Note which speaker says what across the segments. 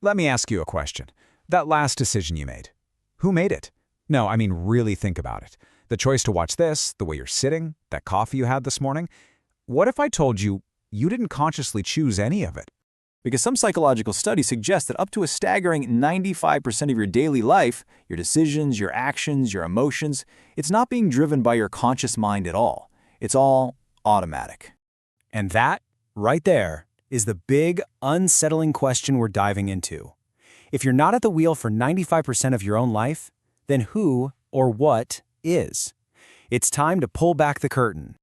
Speaker 1: Let me ask you a question. That last decision you made, who made it? No, I mean really think about it. The choice to watch this, the way you're sitting, that coffee you had this morning. What if I told you you didn't consciously choose any of it?
Speaker 2: Because some psychological studies suggest that up to a staggering 95% of your daily life, your decisions, your actions, your emotions, it's not being driven by your conscious mind at all. It's all automatic.
Speaker 3: And that, right there, is the big, unsettling question we're diving into. If you're not at the wheel for 95% of your own life, then who or what is? It's time to pull back the curtain.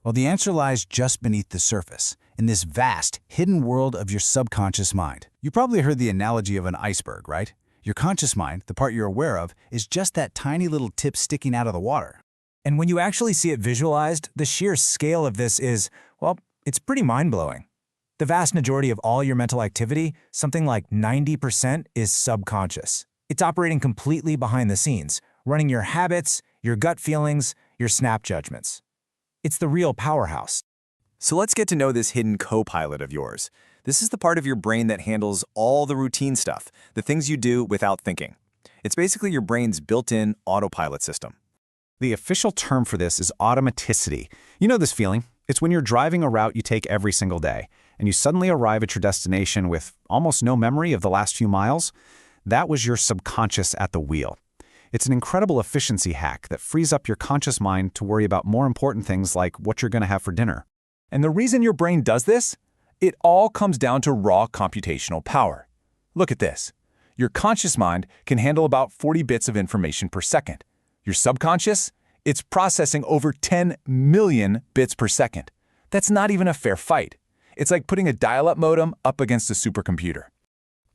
Speaker 4: Well, the answer lies just beneath the surface, in this vast, hidden world of your subconscious mind. You probably heard the analogy of an iceberg, right? Your conscious mind, the part you're aware of, is just that tiny little tip sticking out of the water.
Speaker 3: And when you actually see it visualized, the sheer scale of this is, well, it's pretty mind-blowing. The vast majority of all your mental activity, something like 90%, is subconscious. It's operating completely behind the scenes, running your habits, your gut feelings, your snap judgments. It's the real powerhouse.
Speaker 2: So let's get to know this hidden co-pilot of yours. This is the part of your brain that handles all the routine stuff, the things you do without thinking. It's basically your brain's built-in autopilot system.
Speaker 1: The official term for this is automaticity. You know this feeling? It's when you're driving a route you take every single day, and you suddenly arrive at your destination with almost no memory of the last few miles. That was your subconscious at the wheel. It's an incredible efficiency hack that frees up your conscious mind to worry about more important things like what you're going to have for dinner.
Speaker 5: And the reason your brain does this? It all comes down to raw computational power. Look at this. Your conscious mind can handle about 40 bits of information per second. Your subconscious? It's processing over 10 million bits per second. That's not even a fair fight. It's like putting a dial-up modem up against a supercomputer.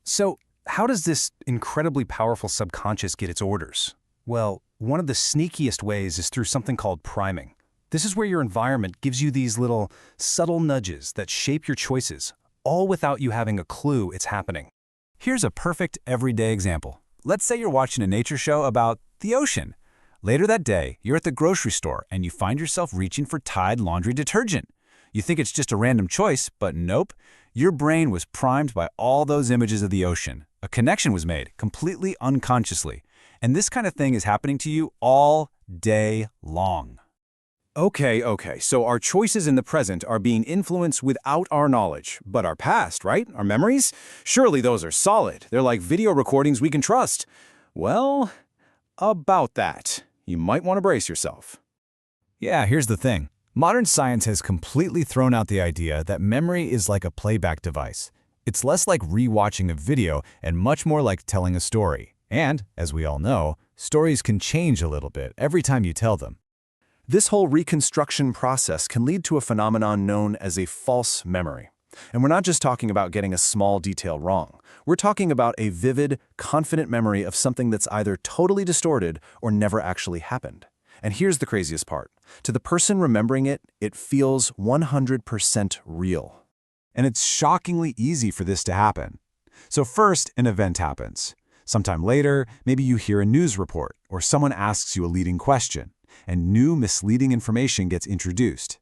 Speaker 3: So, how does this incredibly powerful subconscious get its orders? Well, one of the sneakiest ways is through something called priming. This is where your environment gives you these little subtle nudges that shape your choices, all without you having a clue it's happening. Here's a perfect everyday example. Let's say you're watching a nature show about the ocean. Later that day, you're at the grocery store and you find yourself reaching for Tide laundry detergent. You think it's just a random choice, but nope. Your brain was primed by all those images of the ocean. A connection was made, completely unconsciously. And this kind of thing is happening to you all day long.
Speaker 2: Okay, so our choices in the present are being influenced without our knowledge. But our past, right? Our memories? Surely those are solid. They're like video recordings we can trust. Well, about that. You might want to brace yourself.
Speaker 4: Yeah, here's the thing. Modern science has completely thrown out the idea that memory is like a playback device. It's less like rewatching a video and much more like telling a story. And, as we all know, stories can change a little bit every time you tell them.
Speaker 2: This whole reconstruction process can lead to a phenomenon known as a false memory. And we're not just talking about getting a small detail wrong. We're talking about a vivid, confident memory of something that's either totally distorted or never actually happened. And here's the craziest part. To the person remembering it, it feels 100% real.
Speaker 1: And it's shockingly easy for this to happen. So first, an event happens. Sometime later, maybe you hear a news report or someone asks you a leading question, and new misleading information gets introduced.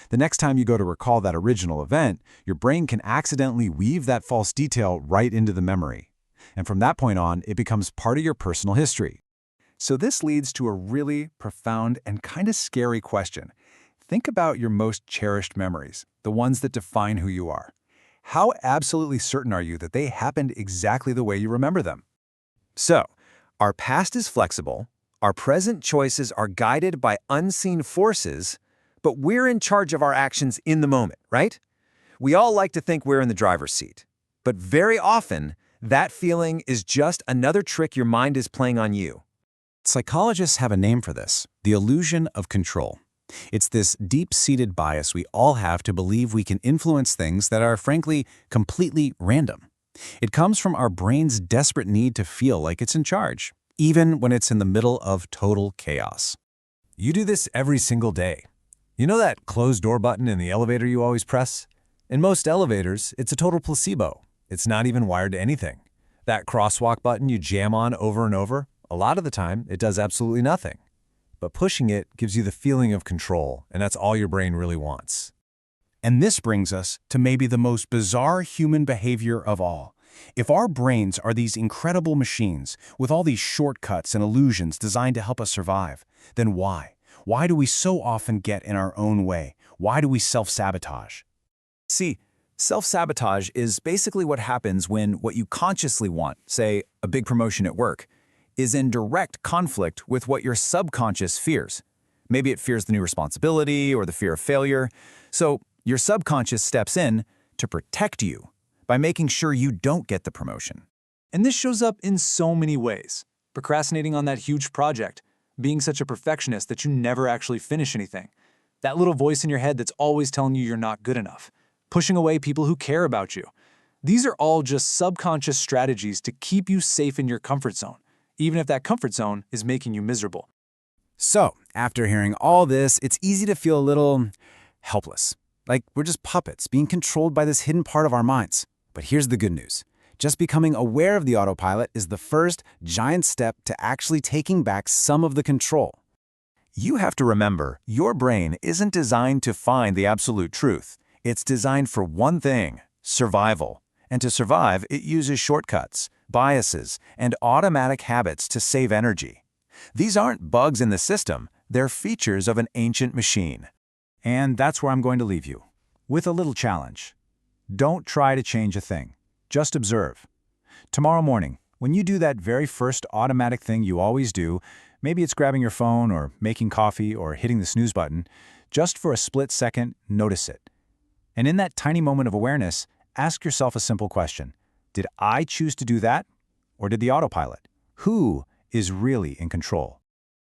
Speaker 1: The next time you go to recall that original event, your brain can accidentally weave that false detail right into the memory. And from that point on, it becomes part of your personal history. So this leads to a really profound and kind of scary question. Think about your most cherished memories, the ones that define who you are. How absolutely certain are you that they happened exactly the way you remember them?
Speaker 2: So, our past is flexible, our present choices are guided by unseen forces, but we're in charge of our actions in the moment, right? We all like to think we're in the driver's seat, but very often, that feeling is just another trick your mind is playing on you.
Speaker 4: Psychologists have a name for this, the illusion of control. It's this deep-seated bias we all have to believe we can influence things that are, frankly, completely random. It comes from our brain's desperate need to feel like it's in charge, even when it's in the middle of total chaos.
Speaker 5: You do this every single day. You know that closed door button in the elevator you always press? In most elevators, it's a total placebo. It's not even wired to anything. That crosswalk button you jam on over and over, a lot of the time, it does absolutely nothing. But pushing it gives you the feeling of control, and that's all your brain really wants.
Speaker 4: And this brings us to maybe the most bizarre human behavior of all.
Speaker 3: If our brains are these incredible machines with all these shortcuts and illusions designed to help us survive, then why? Why do we so often get in our own way? Why do we self-sabotage?
Speaker 5: See, self-sabotage is basically what happens when what you consciously want, say a big promotion at work, is in direct conflict with what your subconscious fears. Maybe it fears the new responsibility or the fear of failure. So your subconscious steps in to protect you by making sure you don't get the promotion. And this shows up in so many ways. Procrastinating on that huge project, being such a perfectionist that you never actually finish anything, that little voice in your head that's always telling you you're not good enough, pushing away people who care about you. These are all just subconscious strategies to keep you safe in your comfort zone, even if that comfort zone is making you miserable.
Speaker 4: So, after hearing all this, it's easy to feel a little helpless. Like we're just puppets being controlled by this hidden part of our minds. But here's the good news. Just becoming aware of the autopilot is the first giant step to actually taking back some of the control.
Speaker 5: You have to remember, your brain isn't designed to find the absolute truth. It's designed for one thing: survival. And to survive, it uses shortcuts, biases, and automatic habits to save energy. These aren't bugs in the system, they're features of an ancient machine.
Speaker 1: And that's where I'm going to leave you, with a little challenge. Don't try to change a thing. Just observe. Tomorrow morning, when you do that very first automatic thing you always do, maybe it's grabbing your phone or making coffee or hitting the snooze button, just for a split second, notice it. And in that tiny moment of awareness, ask yourself a simple question. Did I choose to do that? Or did the autopilot? Who is really in control?